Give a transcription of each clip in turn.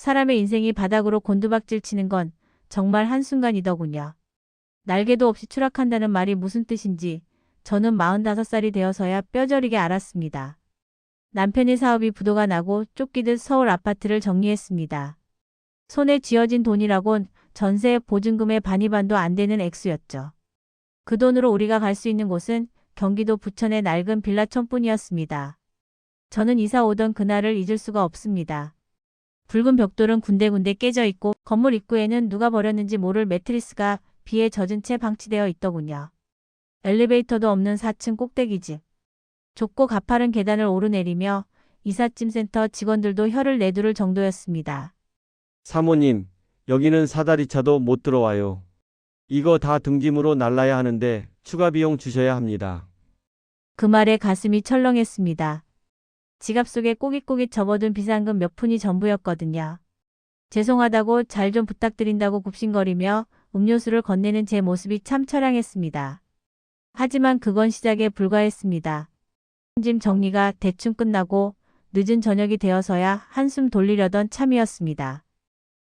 사람의 인생이 바닥으로 곤두박질 치는 건 정말 한순간이더군요. 날개도 없이 추락한다는 말이 무슨 뜻인지 저는 45살이 되어서야 뼈저리게 알았습니다. 남편의 사업이 부도가 나고 쫓기듯 서울 아파트를 정리했습니다. 손에 쥐어진 돈이라곤 전세 보증금의 반이반도 안 되는 액수였죠. 그 돈으로 우리가 갈 수 있는 곳은 경기도 부천의 낡은 빌라촌뿐이었습니다. 저는 이사 오던 그날을 잊을 수가 없습니다. 붉은 벽돌은 군데군데 깨져 있고 건물 입구에는 누가 버렸는지 모를 매트리스가 비에 젖은 채 방치되어 있더군요. 엘리베이터도 없는 4층 꼭대기집. 좁고 가파른 계단을 오르내리며 이삿짐센터 직원들도 혀를 내두를 정도였습니다. 사모님, 여기는 사다리차도 못 들어와요. 이거 다 등짐으로 날라야 하는데 추가 비용 주셔야 합니다. 그 말에 가슴이 철렁했습니다. 지갑 속에 꼬깃꼬깃 접어둔 비상금 몇 푼이 전부였거든요. 죄송하다고 잘 좀 부탁드린다고 굽신거리며 음료수를 건네는 제 모습이 참 처량했습니다. 하지만 그건 시작에 불과했습니다. 짐 정리가 대충 끝나고 늦은 저녁이 되어서야 한숨 돌리려던 참이었습니다.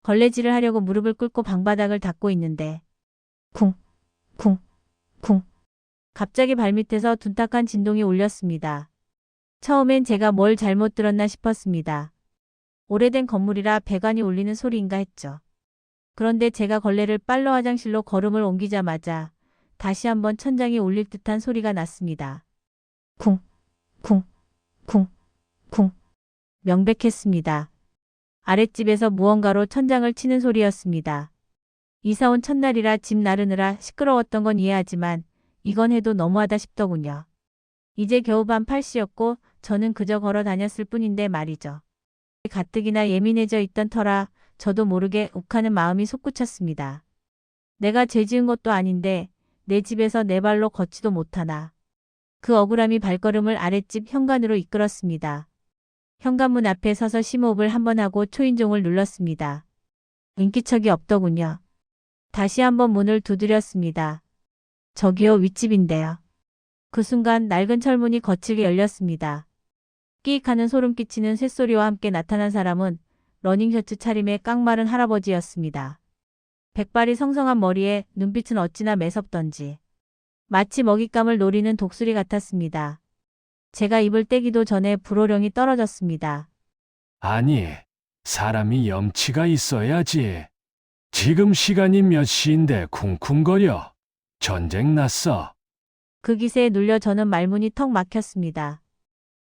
걸레질을 하려고 무릎을 꿇고 방바닥을 닦고 있는데 쿵, 쿵, 쿵. 갑자기 발밑에서 둔탁한 진동이 울렸습니다. 처음엔 제가 뭘 잘못 들었나 싶었습니다. 오래된 건물이라 배관이 울리는 소리인가 했죠. 그런데 제가 걸레를 빨러 화장실로 걸음을 옮기자마자 다시 한번 천장이 울릴 듯한 소리가 났습니다. 쿵, 쿵, 쿵, 쿵. 명백했습니다. 아랫집에서 무언가로 천장을 치는 소리였습니다. 이사 온 첫날이라 집 나르느라 시끄러웠던 건 이해하지만 이건 해도 너무하다 싶더군요. 이제 겨우 밤 8시였고 저는 그저 걸어 다녔을 뿐인데 말이죠. 가뜩이나 예민해져 있던 터라 저도 모르게 욱하는 마음이 솟구쳤습니다. 내가 죄 지은 것도 아닌데 내 집에서 내 발로 걷지도 못하나. 그 억울함이 발걸음을 아랫집 현관으로 이끌었습니다. 현관문 앞에 서서 심호흡을 한번 하고 초인종을 눌렀습니다. 인기척이 없더군요. 다시 한번 문을 두드렸습니다. 저기요, 윗집인데요. 그 순간 낡은 철문이 거칠게 열렸습니다. 끼익하는 소름 끼치는 쇳소리와 함께 나타난 사람은 러닝셔츠 차림의 깡마른 할아버지였습니다. 백발이 성성한 머리에 눈빛은 어찌나 매섭던지 마치 먹잇감을 노리는 독수리 같았습니다. 제가 입을 떼기도 전에 불호령이 떨어졌습니다. 아니, 사람이 염치가 있어야지. 지금 시간이 몇 시인데 쿵쿵거려. 전쟁 났어. 그 기세에 눌려 저는 말문이 턱 막혔습니다.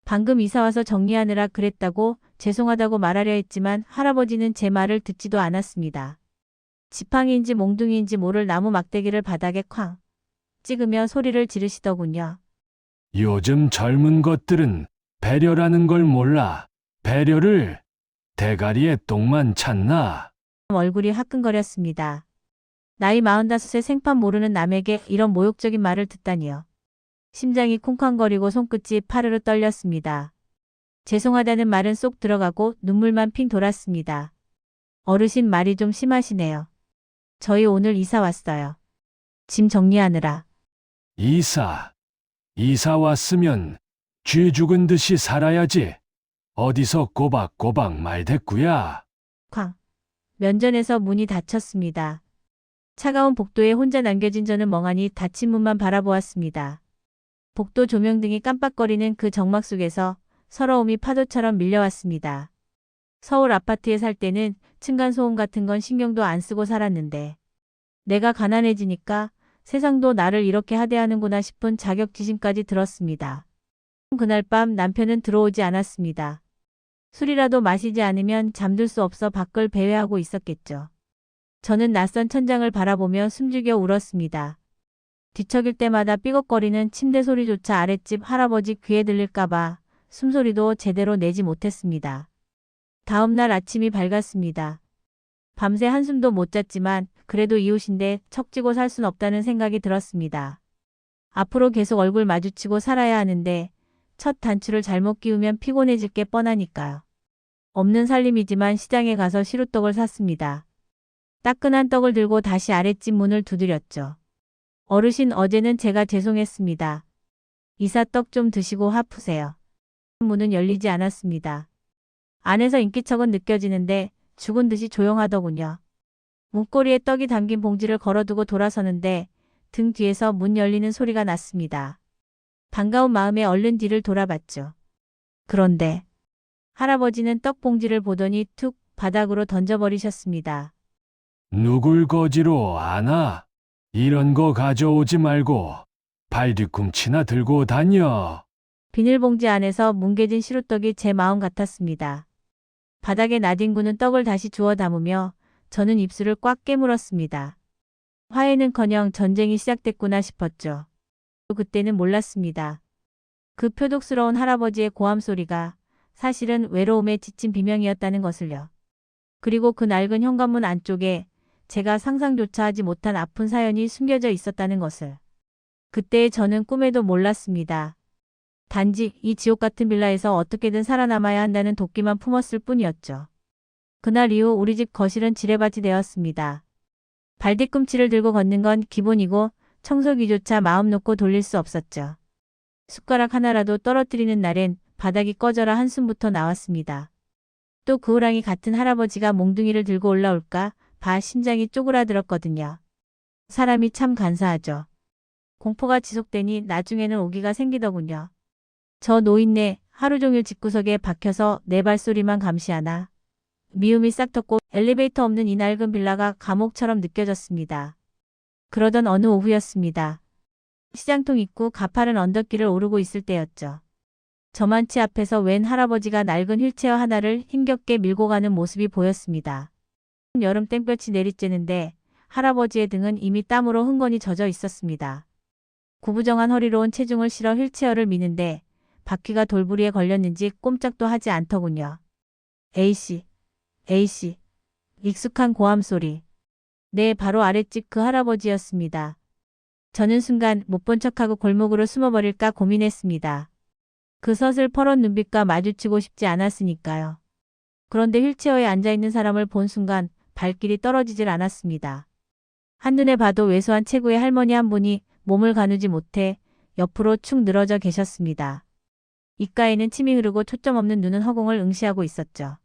방금 이사 와서 정리하느라 그랬다고 죄송하다고 말하려 했지만 할아버지는 제 말을 듣지도 않았습니다. 지팡이인지 몽둥이인지 모를 나무 막대기를 바닥에 쾅 찍으며 소리를 지르시더군요. 요즘 젊은 것들은 배려라는 걸 몰라. 배려를 대가리에 똥만 찼나? 얼굴이 화끈거렸습니다. 나이 45세 생판 모르는 남에게 이런 모욕적인 말을 듣다니요. 심장이 쿵쾅거리고 손끝이 파르르 떨렸습니다. 죄송하다는 말은 쏙 들어가고 눈물만 핑 돌았습니다. 어르신 말이 좀 심하시네요. 저희 오늘 이사 왔어요. 짐 정리하느라. 이사 왔으면 쥐 죽은 듯이 살아야지. 어디서 꼬박꼬박 말대꾸야. 쾅. 면전에서 문이 닫혔습니다. 차가운 복도에 혼자 남겨진 저는 멍하니 닫힌 문만 바라보았습니다. 복도 조명등이 깜빡거리는 그 적막 속에서 서러움이 파도처럼 밀려왔습니다. 서울 아파트에 살 때는 층간소음 같은 건 신경도 안 쓰고 살았는데 내가 가난해지니까 세상도 나를 이렇게 하대하는구나 싶은 자격지심까지 들었습니다. 그날 밤 남편은 들어오지 않았습니다. 술이라도 마시지 않으면 잠들 수 없어 밖을 배회하고 있었겠죠. 저는 낯선 천장을 바라보며 숨죽여 울었습니다. 뒤척일 때마다 삐걱거리는 침대 소리조차 아랫집 할아버지 귀에 들릴까봐 숨소리도 제대로 내지 못했습니다. 다음 날 아침이 밝았습니다. 밤새 한숨도 못 잤지만 그래도 이웃인데 척지고 살 순 없다는 생각이 들었습니다. 앞으로 계속 얼굴 마주치고 살아야 하는데 첫 단추를 잘못 끼우면 피곤해질 게 뻔하니까요. 없는 살림이지만 시장에 가서 시루떡을 샀습니다. 따끈한 떡을 들고 다시 아랫집 문을 두드렸죠. 어르신, 어제는 제가 죄송했습니다. 이사 떡 좀 드시고 화 푸세요. 문은 열리지 않았습니다. 안에서 인기척은 느껴지는데 죽은 듯이 조용하더군요. 문고리에 떡이 담긴 봉지를 걸어두고 돌아서는데 등 뒤에서 문 열리는 소리가 났습니다. 반가운 마음에 얼른 뒤를 돌아봤죠. 그런데 할아버지는 떡 봉지를 보더니 툭 바닥으로 던져버리셨습니다. 누굴 거지로 아나? 이런 거 가져오지 말고 발 뒤꿈치나 들고 다녀. 비닐봉지 안에서 뭉개진 시루떡이 제 마음 같았습니다. 바닥에 나뒹구는 떡을 다시 주워 담으며 저는 입술을 꽉 깨물었습니다. 화해는커녕 전쟁이 시작됐구나 싶었죠. 그때는 몰랐습니다. 그 표독스러운 할아버지의 고함 소리가 사실은 외로움에 지친 비명이었다는 것을요. 그리고 그 낡은 현관문 안쪽에 제가 상상조차 하지 못한 아픈 사연이 숨겨져 있었다는 것을. 그때의 저는 꿈에도 몰랐습니다. 단지 이 지옥 같은 빌라에서 어떻게든 살아남아야 한다는 도끼만 품었을 뿐이었죠. 그날 이후 우리 집 거실은 지뢰밭이 되었습니다. 발뒤꿈치를 들고 걷는 건 기본이고 청소기조차 마음 놓고 돌릴 수 없었죠. 숟가락 하나라도 떨어뜨리는 날엔 바닥이 꺼져라 한숨부터 나왔습니다. 또 그 호랑이 같은 할아버지가 몽둥이를 들고 올라올까 봐 심장이 쪼그라들었거든요. 사람이 참 간사하죠. 공포가 지속되니 나중에는 오기가 생기더군요. 저 노인네 하루 종일 집구석에 박혀서 내 발소리만 감시하나. 미움이 싹 텄고 엘리베이터 없는 이 낡은 빌라가 감옥처럼 느껴졌습니다. 그러던 어느 오후였습니다. 시장통 입구 가파른 언덕길을 오르고 있을 때였죠. 저만치 앞에서 웬 할아버지가 낡은 휠체어 하나를 힘겹게 밀고 가는 모습이 보였습니다. 여름 땡볕이 내리쬐는데 할아버지의 등은 이미 땀으로 흥건히 젖어 있었습니다. 구부정한 허리로 온 체중을 실어 휠체어를 미는데 바퀴가 돌부리에 걸렸는지 꼼짝도 하지 않더군요. A씨, A씨. 익숙한 고함 소리. 네, 바로 아랫집 그 할아버지였습니다. 저는 순간 못 본 척하고 골목으로 숨어버릴까 고민했습니다. 그 서슬퍼런 눈빛과 마주치고 싶지 않았으니까요. 그런데 휠체어에 앉아있는 사람을 본 순간 발길이 떨어지질 않았습니다. 한눈에 봐도 왜소한 체구의 할머니 한 분이 몸을 가누지 못해 옆으로 축 늘어져 계셨습니다. 입가에는 침이 흐르고 초점 없는 눈은 허공을 응시하고 있었죠.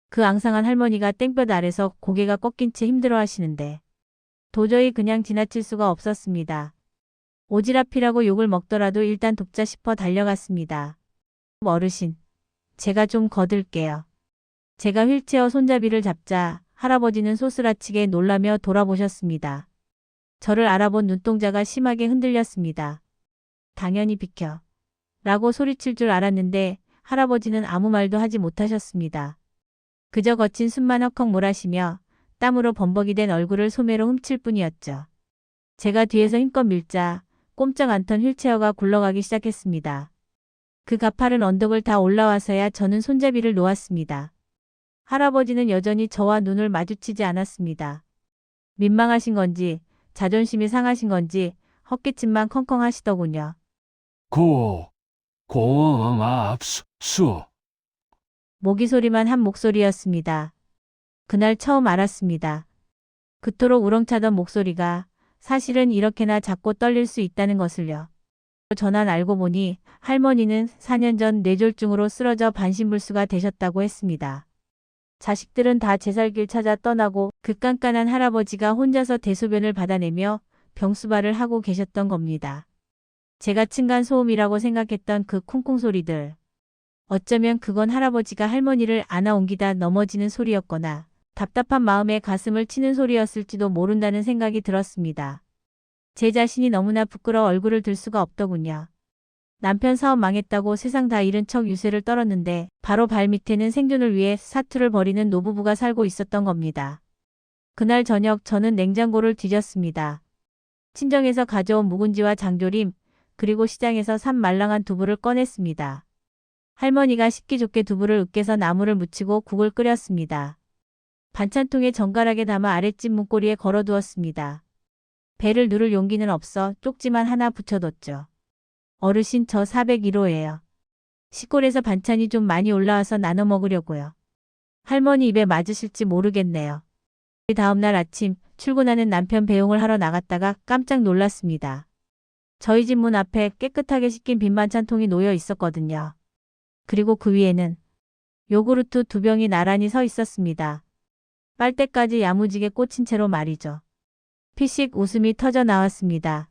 그 앙상한 할머니가 땡볕 아래서 고개가 꺾인 채 힘들어하시는데 도저히 그냥 지나칠 수가 없었습니다. 오지랖이라고 욕을 먹더라도 일단 돕자 싶어 달려갔습니다. 어르신, 제가 좀 거들게요. 제가 휠체어 손잡이를 잡자 할아버지는 소스라치게 놀라며 돌아보셨습니다. 저를 알아본 눈동자가 심하게 흔들렸습니다. 당연히 비켜. 라고 소리칠 줄 알았는데 할아버지는 아무 말도 하지 못하셨습니다. 그저 거친 숨만 헉헉 몰아쉬며 땀으로 범벅이 된 얼굴을 소매로 훔칠 뿐이었죠. 제가 뒤에서 힘껏 밀자 꼼짝 않던 휠체어가 굴러가기 시작했습니다. 그 가파른 언덕을 다 올라와서야 저는 손잡이를 놓았습니다. 할아버지는 여전히 저와 눈을 마주치지 않았습니다. 민망하신 건지 자존심이 상하신 건지 헛기침만 컹컹 하시더군요. 고맙수. 모기 소리만 한 목소리였습니다. 그날 처음 알았습니다. 그토록 우렁차던 목소리가 사실은 이렇게나 작고 떨릴 수 있다는 것을요. 전한 알고 보니 할머니는 4년 전 뇌졸중으로 쓰러져 반신불수가 되셨다고 했습니다. 자식들은 다 제 살 길 찾아 떠나고 그 깐깐한 할아버지가 혼자서 대소변을 받아내며 병수발을 하고 계셨던 겁니다. 제가 층간소음이라고 생각했던 그 쿵쿵 소리들. 어쩌면 그건 할아버지가 할머니를 안아 옮기다 넘어지는 소리였거나 답답한 마음에 가슴을 치는 소리였을지도 모른다는 생각이 들었습니다. 제 자신이 너무나 부끄러워 얼굴을 들 수가 없더군요. 남편 사업 망했다고 세상 다 잃은 척 유세를 떨었는데 바로 발밑에는 생존을 위해 사투를 벌이는 노부부가 살고 있었던 겁니다. 그날 저녁 저는 냉장고를 뒤졌습니다. 친정에서 가져온 묵은지와 장조림 그리고 시장에서 산 말랑한 두부를 꺼냈습니다. 할머니가 식기 좋게 두부를 으깨서 나물을 무치고 국을 끓였습니다. 반찬통에 정갈하게 담아 아랫집 문고리에 걸어두었습니다. 배를 누를 용기는 없어 쪽지만 하나 붙여뒀죠. 어르신 저 401호예요. 시골에서 반찬이 좀 많이 올라와서 나눠 먹으려고요. 할머니 입에 맞으실지 모르겠네요. 다음날 아침 출근하는 남편 배웅을 하러 나갔다가 깜짝 놀랐습니다. 저희 집 문 앞에 깨끗하게 씻긴 빈 반찬통이 놓여 있었거든요. 그리고 그 위에는 요구르트 2병이 나란히 서 있었습니다. 빨대까지 야무지게 꽂힌 채로 말이죠. 피식 웃음이 터져 나왔습니다.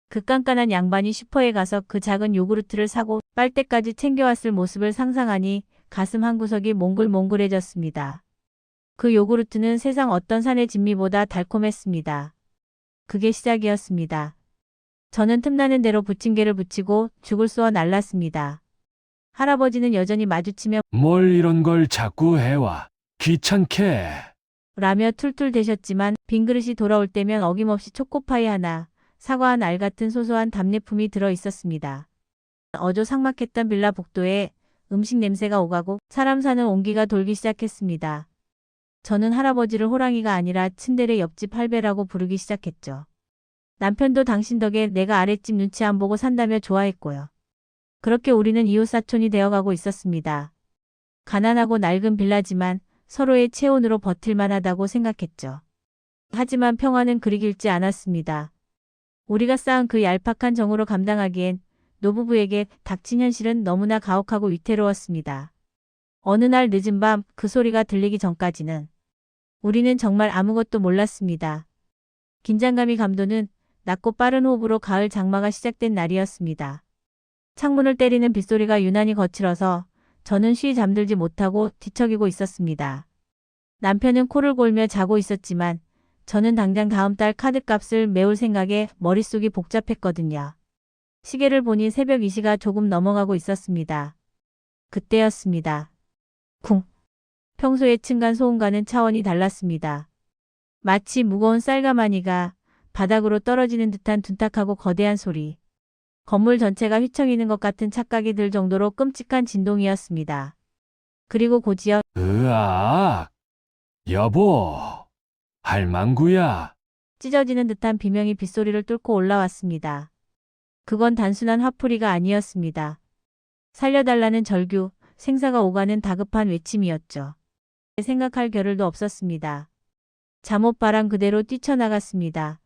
그 깐깐한 양반이 슈퍼에 가서 그 작은 요구르트를 사고 빨대까지 챙겨왔을 모습을 상상하니 가슴 한구석이 몽글몽글해졌습니다. 그 요구르트는 세상 어떤 산의 진미보다 달콤했습니다. 그게 시작이었습니다. 저는 틈나는 대로 부침개를 붙이고 죽을 쏘아 날랐습니다. 할아버지는 여전히 마주치며 뭘 이런 걸 자꾸 해와. 귀찮게. 라며 툴툴대셨지만 빈 그릇이 돌아올 때면 어김없이 초코파이 하나, 사과 한 알 같은 소소한 답례품이 들어 있었습니다. 어조삭막했던 빌라 복도에 음식 냄새가 오가고 사람 사는 온기가 돌기 시작했습니다. 저는 할아버지를 호랑이가 아니라 츤데레 옆집 할배라고 부르기 시작했죠. 남편도 당신 덕에 내가 아랫집 눈치 안 보고 산다며 좋아했고요. 그렇게 우리는 이웃사촌이 되어가고 있었습니다. 가난하고 낡은 빌라지만 서로의 체온으로 버틸만 하다고 생각했죠. 하지만 평화는 그리 길지 않았습니다. 우리가 쌓은 그 얄팍한 정으로 감당하기엔 노부부에게 닥친 현실은 너무나 가혹하고 위태로웠습니다. 어느 날 늦은 밤 그 소리가 들리기 전까지는 우리는 정말 아무것도 몰랐습니다. 긴장감이 감도는 낮고 빠른 호흡으로 가을 장마가 시작된 날이었습니다. 창문을 때리는 빗소리가 유난히 거칠어서 저는 쉬이 잠들지 못하고 뒤척이고 있었습니다. 남편은 코를 골며 자고 있었지만 저는 당장 다음 달 카드값을 메울 생각에 머릿속이 복잡했거든요. 시계를 보니 새벽 2시가 조금 넘어가고 있었습니다. 그때였습니다. 쿵. 평소의 층간 소음과는 차원이 달랐습니다. 마치 무거운 쌀가마니가 바닥으로 떨어지는 듯한 둔탁하고 거대한 소리. 건물 전체가 휘청이는 것 같은 착각이 들 정도로 끔찍한 진동이었습니다. 그리고 곧이어 으악. 여보. 할망구야. 찢어지는 듯한 비명이 빗소리를 뚫고 올라왔습니다. 그건 단순한 화풀이가 아니었습니다. 살려달라는 절규, 생사가 오가는 다급한 외침이었죠. 생각할 겨를도 없었습니다. 잠옷바람 그대로 뛰쳐나갔습니다.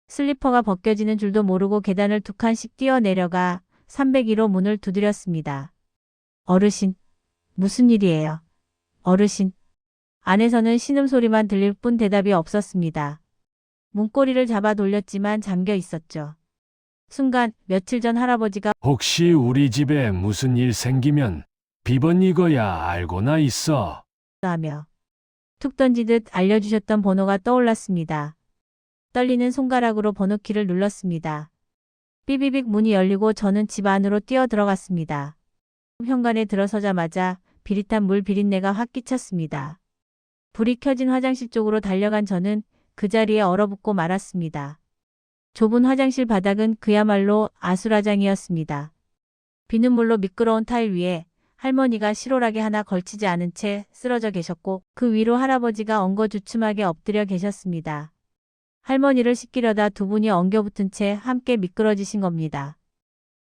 슬리퍼가 벗겨지는 줄도 모르고 계단을 2칸씩 뛰어내려가 301호 문을 두드렸습니다. 어르신, 무슨 일이에요? 어르신. 안에서는 신음소리만 들릴 뿐 대답이 없었습니다. 문고리를 잡아 돌렸지만 잠겨 있었죠. 순간 며칠 전 할아버지가 혹시 우리 집에 무슨 일 생기면 비번 이거야 알고나 있어. 하며 툭 던지듯 알려주셨던 번호가 떠올랐습니다. 떨리는 손가락으로 번호키를 눌렀습니다. 삐비빅 문이 열리고 저는 집 안으로 뛰어 들어갔습니다. 현관에 들어서자마자 비릿한 물 비린내가 확 끼쳤습니다. 불이 켜진 화장실 쪽으로 달려간 저는 그 자리에 얼어붙고 말았습니다. 좁은 화장실 바닥은 그야말로 아수라장이었습니다. 비눗물로 미끄러운 타일 위에 할머니가 실오라기 하나 걸치지 않은 채 쓰러져 계셨고 그 위로 할아버지가 엉거주춤하게 엎드려 계셨습니다. 할머니를 씻기려다 두 분이 엉겨붙은 채 함께 미끄러지신 겁니다.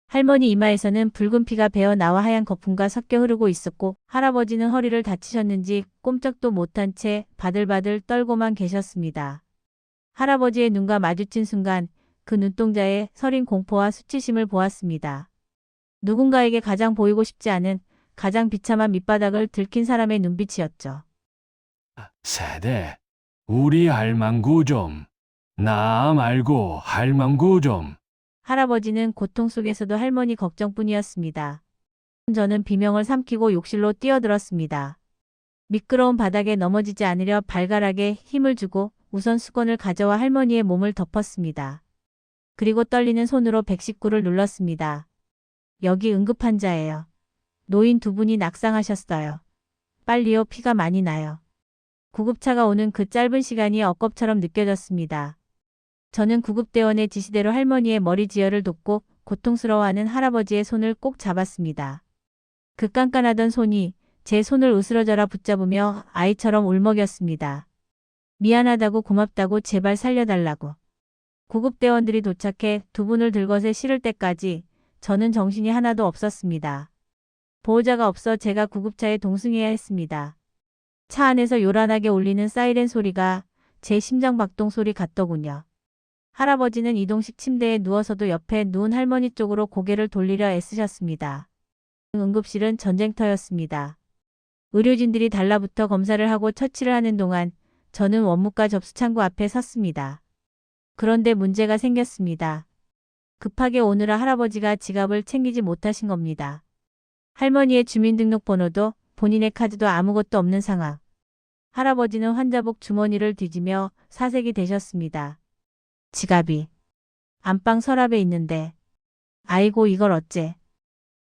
할머니 이마에서는 붉은 피가 배어 나와 하얀 거품과 섞여 흐르고 있었고 할아버지는 허리를 다치셨는지 꼼짝도 못한 채 바들바들 떨고만 계셨습니다. 할아버지의 눈과 마주친 순간 그 눈동자에 서린 공포와 수치심을 보았습니다. 누군가에게 가장 보이고 싶지 않은 가장 비참한 밑바닥을 들킨 사람의 눈빛이었죠. 세대. 우리 할망구 좀. 나 말고 할망구 좀. 할아버지는 고통 속에서도 할머니 걱정뿐이었습니다. 저는 비명을 삼키고 욕실로 뛰어들었습니다. 미끄러운 바닥에 넘어지지 않으려 발가락에 힘을 주고 우선 수건을 가져와 할머니의 몸을 덮었습니다. 그리고 떨리는 손으로 119를 눌렀습니다. 여기 응급환자예요. 노인 두 분이 낙상하셨어요. 빨리요, 피가 많이 나요. 구급차가 오는 그 짧은 시간이 억겁처럼 느껴졌습니다. 저는 구급대원의 지시대로 할머니의 머리 지혈을 돕고 고통스러워하는 할아버지의 손을 꼭 잡았습니다. 그 깐깐하던 손이 제 손을 으스러져라 붙잡으며 아이처럼 울먹였습니다. 미안하다고 고맙다고 제발 살려달라고. 구급대원들이 도착해 두 분을 들것에 실을 때까지 저는 정신이 하나도 없었습니다. 보호자가 없어 제가 구급차에 동승해야 했습니다. 차 안에서 요란하게 울리는 사이렌 소리가 제 심장 박동 소리 같더군요. 할아버지는 이동식 침대에 누워서도 옆에 누운 할머니 쪽으로 고개를 돌리려 애쓰셨습니다. 응급실은 전쟁터였습니다. 의료진들이 달라붙어 검사를 하고 처치를 하는 동안 저는 원무과 접수창구 앞에 섰습니다. 그런데 문제가 생겼습니다. 급하게 오느라 할아버지가 지갑을 챙기지 못하신 겁니다. 할머니의 주민등록번호도 본인의 카드도 아무것도 없는 상황. 할아버지는 환자복 주머니를 뒤지며 사색이 되셨습니다. 지갑이 안방 서랍에 있는데 아이고 이걸 어째.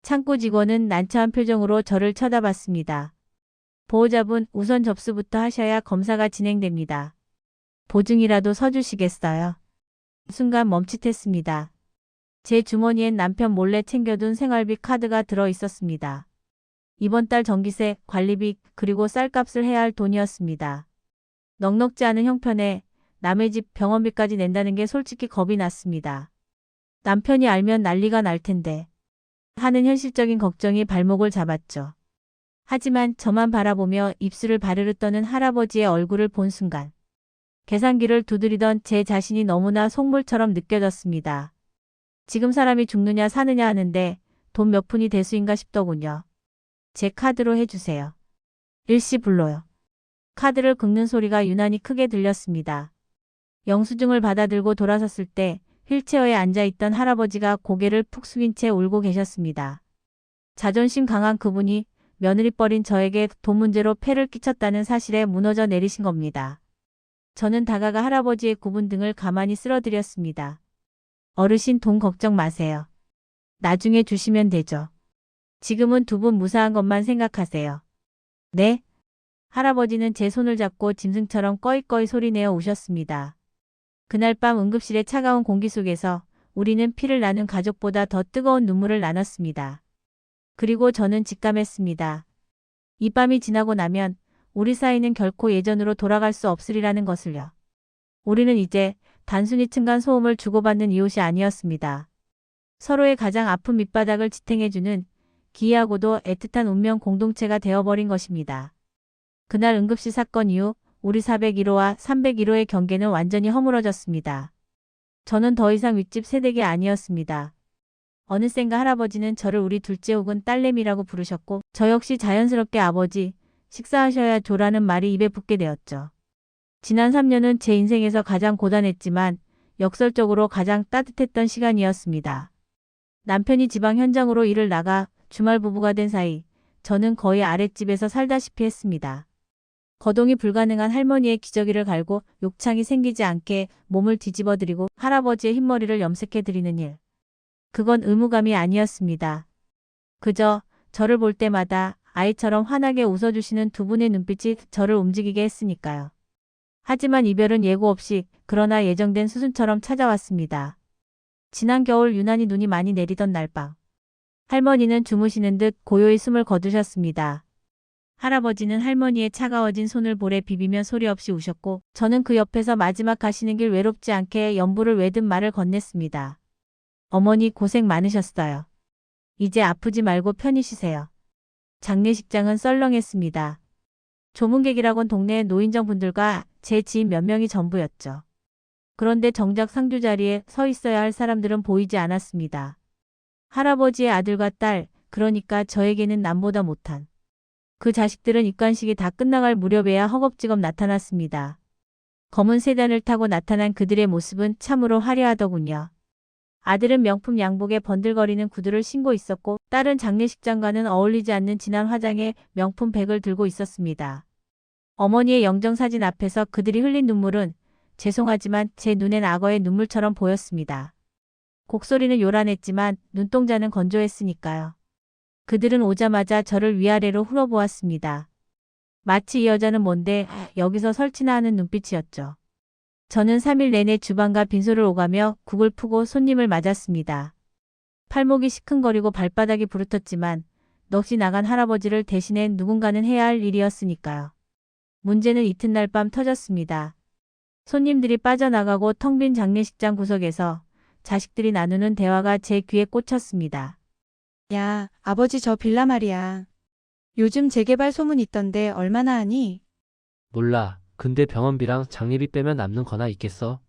창구 직원은 난처한 표정으로 저를 쳐다봤습니다. 보호자분 우선 접수부터 하셔야 검사가 진행됩니다. 보증이라도 서주시겠어요? 순간 멈칫했습니다. 제 주머니엔 남편 몰래 챙겨둔 생활비 카드가 들어 있었습니다. 이번 달 전기세, 관리비, 그리고 쌀값을 해야 할 돈이었습니다. 넉넉지 않은 형편에 남의 집 병원비까지 낸다는 게 솔직히 겁이 났습니다. 남편이 알면 난리가 날 텐데 하는 현실적인 걱정이 발목을 잡았죠. 하지만 저만 바라보며 입술을 바르르 떠는 할아버지의 얼굴을 본 순간 계산기를 두드리던 제 자신이 너무나 속물처럼 느껴졌습니다. 지금 사람이 죽느냐 사느냐 하는데 돈 몇 푼이 대수인가 싶더군요. 제 카드로 해주세요. 일시 불러요. 카드를 긁는 소리가 유난히 크게 들렸습니다. 영수증을 받아들고 돌아섰을 때 휠체어에 앉아있던 할아버지가 고개를 푹 숙인 채 울고 계셨습니다. 자존심 강한 그분이 며느리뻘인 저에게 돈 문제로 폐를 끼쳤다는 사실에 무너져 내리신 겁니다. 저는 다가가 할아버지의 굽은 등을 가만히 쓸어드렸습니다. 어르신 돈 걱정 마세요. 나중에 주시면 되죠. 지금은 두 분 무사한 것만 생각하세요. 네? 할아버지는 제 손을 잡고 짐승처럼 꺼이꺼이 소리내어 우셨습니다. 그날 밤 응급실의 차가운 공기 속에서 우리는 피를 나눈 가족보다 더 뜨거운 눈물을 나눴습니다. 그리고 저는 직감했습니다. 이 밤이 지나고 나면 우리 사이는 결코 예전으로 돌아갈 수 없으리라는 것을요. 우리는 이제 단순히 층간소음을 주고받는 이웃이 아니었습니다. 서로의 가장 아픈 밑바닥을 지탱해주는 기이하고도 애틋한 운명 공동체가 되어버린 것입니다. 그날 응급실 사건 이후 우리 401호와 301호의 경계는 완전히 허물어졌습니다. 저는 더 이상 윗집 새댁이 아니었습니다. 어느샌가 할아버지는 저를 우리 둘째 혹은 딸내미라고 부르셨고 저 역시 자연스럽게 아버지, 식사하셔야 조라는 말이 입에 붙게 되었죠. 지난 3년은 제 인생에서 가장 고단했지만 역설적으로 가장 따뜻했던 시간이었습니다. 남편이 지방 현장으로 일을 나가 주말 부부가 된 사이 저는 거의 아랫집에서 살다시피 했습니다. 거동이 불가능한 할머니의 기저귀를 갈고 욕창이 생기지 않게 몸을 뒤집어드리고 할아버지의 흰머리를 염색해드리는 일. 그건 의무감이 아니었습니다. 그저 저를 볼 때마다 아이처럼 환하게 웃어주시는 두 분의 눈빛이 저를 움직이게 했으니까요. 하지만 이별은 예고 없이 그러나 예정된 수순처럼 찾아왔습니다. 지난 겨울 유난히 눈이 많이 내리던 날밤. 할머니는 주무시는 듯 고요히 숨을 거두셨습니다. 할아버지는 할머니의 차가워진 손을 볼에 비비며 소리 없이 우셨고 저는 그 옆에서 마지막 가시는 길 외롭지 않게 연부를 외든 말을 건넸습니다. 어머니 고생 많으셨어요. 이제 아프지 말고 편히 쉬세요. 장례식장은 썰렁했습니다. 조문객이라곤 동네 노인정분들과 제 지인 몇 명이 전부였죠. 그런데 정작 상주 자리에 서 있어야 할 사람들은 보이지 않았습니다. 할아버지의 아들과 딸, 그러니까 저에게는 남보다 못한. 그 자식들은 입관식이 다 끝나갈 무렵에야 허겁지겁 나타났습니다. 검은 세단을 타고 나타난 그들의 모습은 참으로 화려하더군요. 아들은 명품 양복에 번들거리는 구두를 신고 있었고 딸은 장례식장과는 어울리지 않는 진한 화장에 명품 백을 들고 있었습니다. 어머니의 영정사진 앞에서 그들이 흘린 눈물은 죄송하지만 제 눈엔 악어의 눈물처럼 보였습니다. 곡소리는 요란했지만 눈동자는 건조했으니까요. 그들은 오자마자 저를 위아래로 흘어보았습니다. 마치 이 여자는 뭔데 여기서 설치나 하는 눈빛이었죠. 저는 3일 내내 주방과 빈소를 오가며 국을 푸고 손님을 맞았습니다. 팔목이 시큰거리고 발바닥이 부르텄지만 넋이 나간 할아버지를 대신해 누군가는 해야 할 일이었으니까요. 문제는 이튿날 밤 터졌습니다. 손님들이 빠져나가고 텅 빈 장례식장 구석에서 자식들이 나누는 대화가 제 귀에 꽂혔습니다. 야, 아버지 저 빌라 말이야. 요즘 재개발 소문 있던데 얼마나 하니? 몰라. 근데 병원비랑 장례비 빼면 남는 거나 있겠어?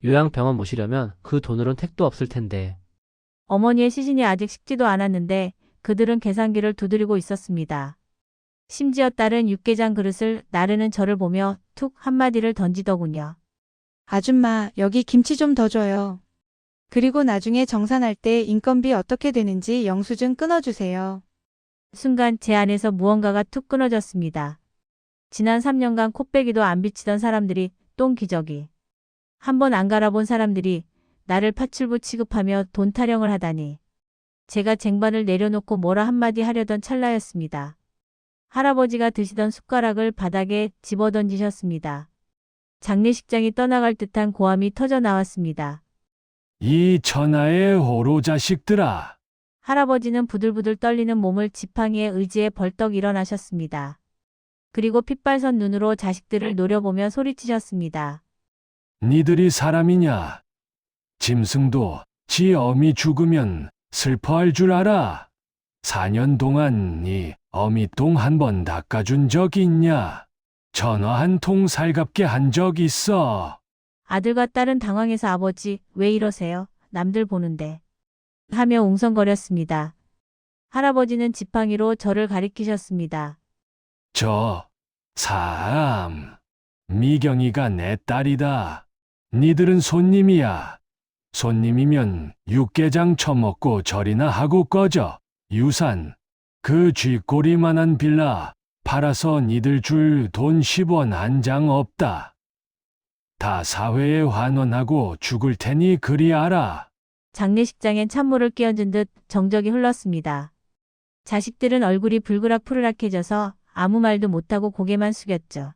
요양병원 모시려면 그 돈으론 택도 없을 텐데. 어머니의 시신이 아직 식지도 않았는데 그들은 계산기를 두드리고 있었습니다. 심지어 딸은 육개장 그릇을 나르는 저를 보며 툭 한마디를 던지더군요. 아줌마, 여기 김치 좀 더 줘요. 그리고 나중에 정산할 때 인건비 어떻게 되는지 영수증 끊어주세요. 순간 제 안에서 무언가가 툭 끊어졌습니다. 지난 3년간 코빼기도 안 비치던 사람들이 똥기저귀. 한 번 안 갈아본 사람들이 나를 파출부 취급하며 돈 타령을 하다니. 제가 쟁반을 내려놓고 뭐라 한마디 하려던 찰나였습니다. 할아버지가 드시던 숟가락을 바닥에 집어던지셨습니다. 장례식장이 떠나갈 듯한 고함이 터져 나왔습니다. 이 천하의 호로 자식들아. 할아버지는 부들부들 떨리는 몸을 지팡이에 의지해 벌떡 일어나셨습니다. 그리고 핏발선 눈으로 자식들을 노려보며 소리치셨습니다. 니들이 사람이냐? 짐승도 지 어미 죽으면 슬퍼할 줄 알아. 4년 동안 니 어미 똥 한 번 닦아준 적 있냐? 전화 한 통 살갑게 한 적 있어. 아들과 딸은 당황해서 아버지, 왜 이러세요? 남들 보는데. 하며 웅성거렸습니다. 할아버지는 지팡이로 저를 가리키셨습니다. 저 사람 미경이가 내 딸이다. 니들은 손님이야. 손님이면 육개장 처먹고 절이나 하고 꺼져. 유산 그 쥐꼬리만한 빌라 팔아서 니들 줄 돈 10원 한 장 없다. 다 사회에 환원하고 죽을 테니 그리 알아. 장례식장엔 찬물을 끼얹은 듯 정적이 흘렀습니다. 자식들은 얼굴이 불그락 푸르락해져서 아무 말도 못하고 고개만 숙였죠.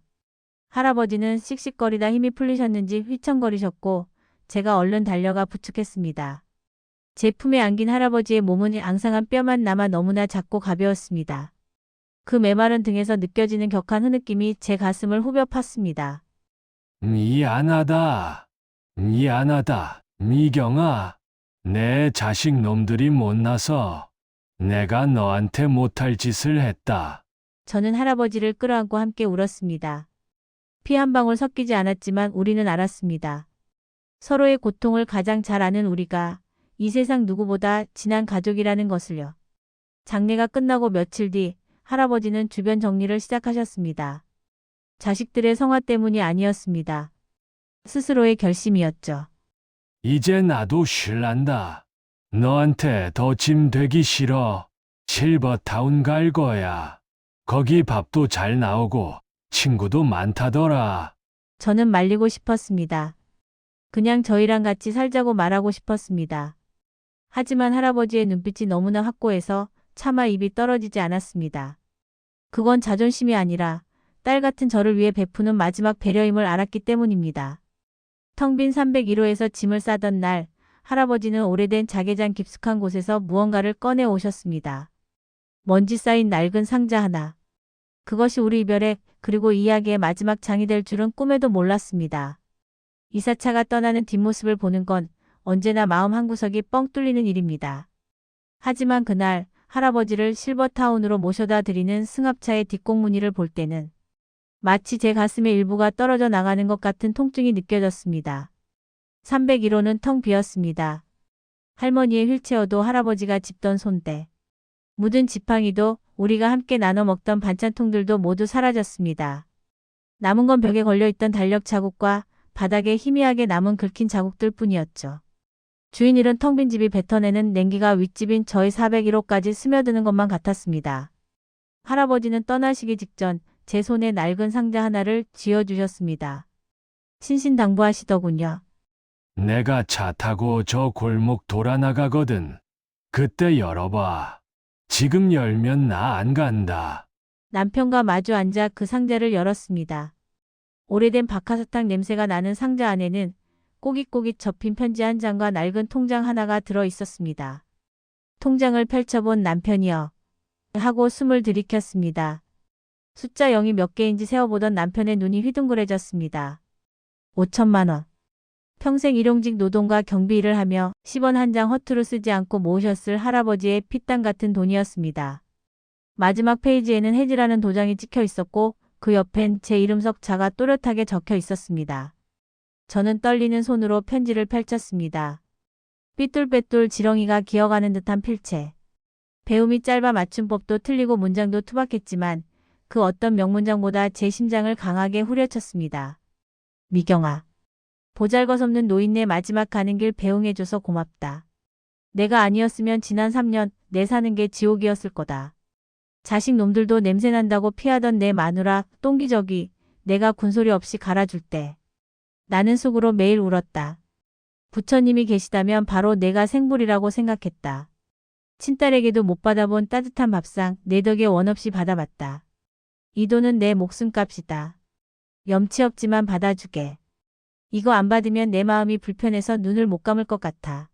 할아버지는 씩씩거리다 힘이 풀리셨는지 휘청거리셨고 제가 얼른 달려가 부축했습니다. 제 품에 안긴 할아버지의 몸은 앙상한 뼈만 남아 너무나 작고 가벼웠습니다. 그 메마른 등에서 느껴지는 격한 흐느낌이 제 가슴을 후벼 팠습니다. 미안하다. 미안하다. 미경아. 내 자식 놈들이 못나서 내가 너한테 못할 짓을 했다. 저는 할아버지를 끌어안고 함께 울었습니다. 피 한 방울 섞이지 않았지만 우리는 알았습니다. 서로의 고통을 가장 잘 아는 우리가 이 세상 누구보다 친한 가족이라는 것을요. 장례가 끝나고 며칠 뒤 할아버지는 주변 정리를 시작하셨습니다. 자식들의 성화 때문이 아니었습니다. 스스로의 결심이었죠. 이제 나도 쉴란다. 너한테 더 짐 되기 싫어. 실버타운 갈 거야. 거기 밥도 잘 나오고 친구도 많다더라. 저는 말리고 싶었습니다. 그냥 저희랑 같이 살자고 말하고 싶었습니다. 하지만 할아버지의 눈빛이 너무나 확고해서 차마 입이 떨어지지 않았습니다. 그건 자존심이 아니라 딸 같은 저를 위해 베푸는 마지막 배려임을 알았기 때문입니다. 텅 빈 301호에서 짐을 싸던 날, 할아버지는 오래된 자개장 깊숙한 곳에서 무언가를 꺼내 오셨습니다. 먼지 쌓인 낡은 상자 하나. 그것이 우리 이별의 그리고 이야기의 마지막 장이 될 줄은 꿈에도 몰랐습니다. 이사차가 떠나는 뒷모습을 보는 건 언제나 마음 한구석이 뻥 뚫리는 일입니다. 하지만 그날 할아버지를 실버타운으로 모셔다 드리는 승합차의 뒷공무니를 볼 때는 마치 제 가슴의 일부가 떨어져 나가는 것 같은 통증이 느껴졌습니다. 301호는 텅 비었습니다. 할머니의 휠체어도 할아버지가 짚던 손대. 묻은 지팡이도 우리가 함께 나눠 먹던 반찬통들도 모두 사라졌습니다. 남은 건 벽에 걸려있던 달력 자국과 바닥에 희미하게 남은 긁힌 자국들 뿐이었죠. 주인 잃은 텅 빈 집이 뱉어내는 냉기가 윗집인 저희 401호까지 스며드는 것만 같았습니다. 할아버지는 떠나시기 직전 제 손에 낡은 상자 하나를 쥐어주셨습니다. 신신당부하시더군요. 내가 차 타고 저 골목 돌아 나가거든. 그때 열어봐. 지금 열면 나 안 간다. 남편과 마주 앉아 그 상자를 열었습니다. 오래된 박하사탕 냄새가 나는 상자 안에는 꼬깃꼬깃 접힌 편지 한 장과 낡은 통장 하나가 들어 있었습니다. 통장을 펼쳐본 남편이요. 하고 숨을 들이켰습니다. 숫자 0이 몇 개인지 세어보던 남편의 눈이 휘둥그레졌습니다. 5천만 원. 평생 일용직 노동과 경비 일을 하며 10원 한 장 허투루 쓰지 않고 모으셨을 할아버지의 피땀 같은 돈이었습니다. 마지막 페이지에는 해지라는 도장이 찍혀 있었고 그 옆엔 제 이름 석자가 또렷하게 적혀 있었습니다. 저는 떨리는 손으로 편지를 펼쳤습니다. 삐뚤빼뚤 지렁이가 기어가는 듯한 필체. 배움이 짧아 맞춤법도 틀리고 문장도 투박했지만 그 어떤 명문장보다 제 심장을 강하게 후려쳤습니다. 미경아. 보잘것없는 노인네 마지막 가는 길 배웅해줘서 고맙다. 내가 아니었으면 지난 3년 내 사는 게 지옥이었을 거다. 자식 놈들도 냄새난다고 피하던 내 마누라 똥기저귀 내가 군소리 없이 갈아줄 때. 나는 속으로 매일 울었다. 부처님이 계시다면 바로 내가 생불이라고 생각했다. 친딸에게도 못 받아본 따뜻한 밥상 내 덕에 원없이 받아봤다. 이 돈은 내 목숨값이다. 염치 없지만 받아주게. 이거 안 받으면 내 마음이 불편해서 눈을 못 감을 것 같아.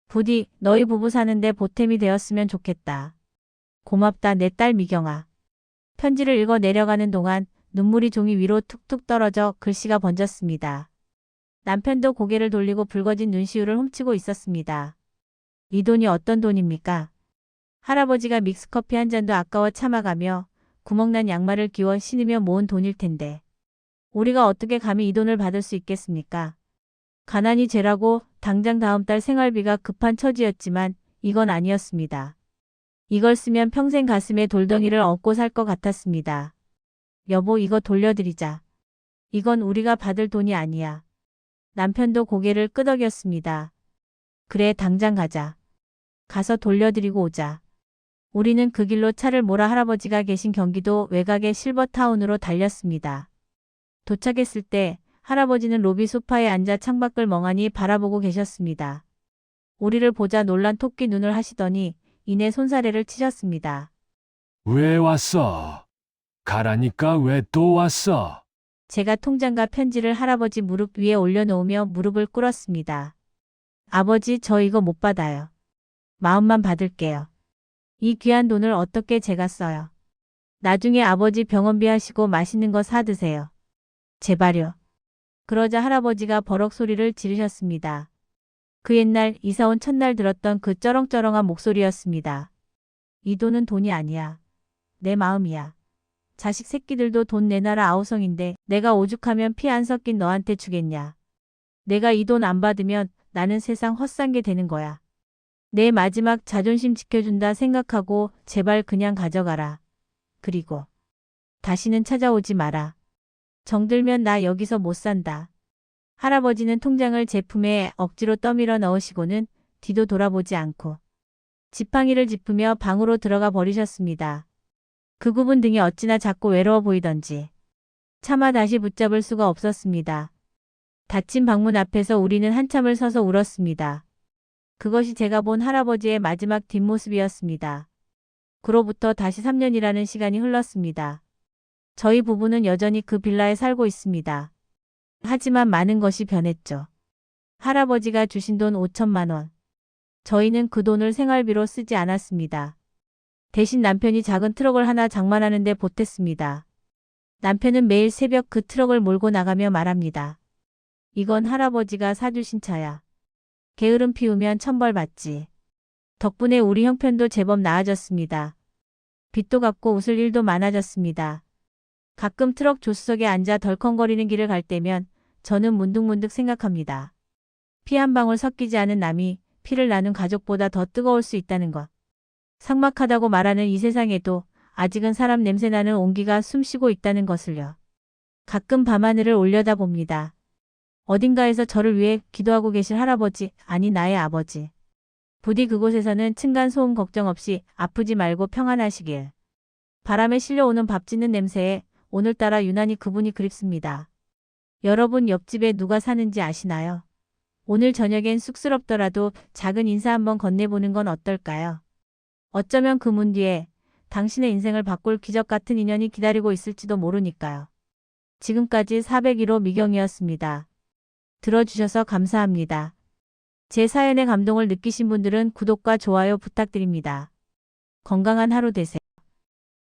부디 너희 부부 사는데 보탬이 되었으면 좋겠다. 고맙다 내 딸 미경아. 편지를 읽어 내려가는 동안 눈물이 종이 위로 툭툭 떨어져 글씨가 번졌습니다. 남편도 고개를 돌리고 붉어진 눈시울을 훔치고 있었습니다. 이 돈이 어떤 돈입니까? 할아버지가 믹스커피 한 잔도 아까워 참아가며 구멍난 양말을 끼워 신으며 모은 돈일 텐데. 우리가 어떻게 감히 이 돈을 받을 수 있겠습니까? 가난이 죄라고 당장 다음 달 생활비가 급한 처지였지만 이건 아니었습니다. 이걸 쓰면 평생 가슴에 돌덩이를 업고 살 것 같았습니다. 여보 이거 돌려드리자. 이건 우리가 받을 돈이 아니야. 남편도 고개를 끄덕였습니다. 그래 당장 가자. 가서 돌려드리고 오자. 우리는 그 길로 차를 몰아 할아버지가 계신 경기도 외곽의 실버타운으로 달렸습니다. 도착했을 때 할아버지는 로비 소파에 앉아 창밖을 멍하니 바라보고 계셨습니다. 우리를 보자 놀란 토끼 눈을 하시더니 이내 손사래를 치셨습니다. 왜 왔어? 가라니까 왜 또 왔어? 제가 통장과 편지를 할아버지 무릎 위에 올려놓으며 무릎을 꿇었습니다. 아버지 저 이거 못 받아요. 마음만 받을게요. 이 귀한 돈을 어떻게 제가 써요. 나중에 아버지 병원비 하시고 맛있는 거 사드세요. 제발요. 그러자 할아버지가 버럭 소리를 지르셨습니다. 그 옛날 이사온 첫날 들었던 그 쩌렁쩌렁한 목소리였습니다. 이 돈은 돈이 아니야. 내 마음이야. 자식 새끼들도 돈 내놔라 아우성인데 내가 오죽하면 피 안 섞인 너한테 주겠냐. 내가 이 돈 안 받으면 나는 세상 헛산 게 되는 거야. 내 마지막 자존심 지켜준다 생각하고 제발 그냥 가져가라. 그리고 다시는 찾아오지 마라. 정들면 나 여기서 못 산다. 할아버지는 통장을 제 품에 억지로 떠밀어 넣으시고는 뒤도 돌아보지 않고 지팡이를 짚으며 방으로 들어가 버리셨습니다. 그 굽은 등이 어찌나 작고 외로워 보이던지 차마 다시 붙잡을 수가 없었습니다. 닫힌 방문 앞에서 우리는 한참을 서서 울었습니다. 그것이 제가 본 할아버지의 마지막 뒷모습이었습니다. 그로부터 다시 3년이라는 시간이 흘렀습니다. 저희 부부는 여전히 그 빌라에 살고 있습니다. 하지만 많은 것이 변했죠. 할아버지가 주신 돈 5천만 원. 저희는 그 돈을 생활비로 쓰지 않았습니다. 대신 남편이 작은 트럭을 하나 장만하는 데 보탰습니다. 남편은 매일 새벽 그 트럭을 몰고 나가며 말합니다. 이건 할아버지가 사주신 차야. 게으름 피우면 천벌 받지. 덕분에 우리 형편도 제법 나아졌습니다. 빚도 갚고 웃을 일도 많아졌습니다. 가끔 트럭 조수석에 앉아 덜컹거리는 길을 갈 때면 저는 문득문득 생각합니다. 피 한 방울 섞이지 않은 남이 피를 나눈 가족보다 더 뜨거울 수 있다는 것. 삭막하다고 말하는 이 세상에도 아직은 사람 냄새나는 온기가 숨쉬고 있다는 것을요. 가끔 밤하늘을 올려다봅니다. 어딘가에서 저를 위해 기도하고 계실 할아버지, 아니 나의 아버지. 부디 그곳에서는 층간소음 걱정 없이 아프지 말고 평안하시길. 바람에 실려오는 밥 짓는 냄새에 오늘따라 유난히 그분이 그립습니다. 여러분 옆집에 누가 사는지 아시나요? 오늘 저녁엔 쑥스럽더라도 작은 인사 한번 건네보는 건 어떨까요? 어쩌면 그 문 뒤에 당신의 인생을 바꿀 기적 같은 인연이 기다리고 있을지도 모르니까요. 지금까지 401호 미경이었습니다. 들어주셔서 감사합니다. 제 사연의 감동을 느끼신 분들은 구독과 좋아요 부탁드립니다. 건강한 하루 되세요.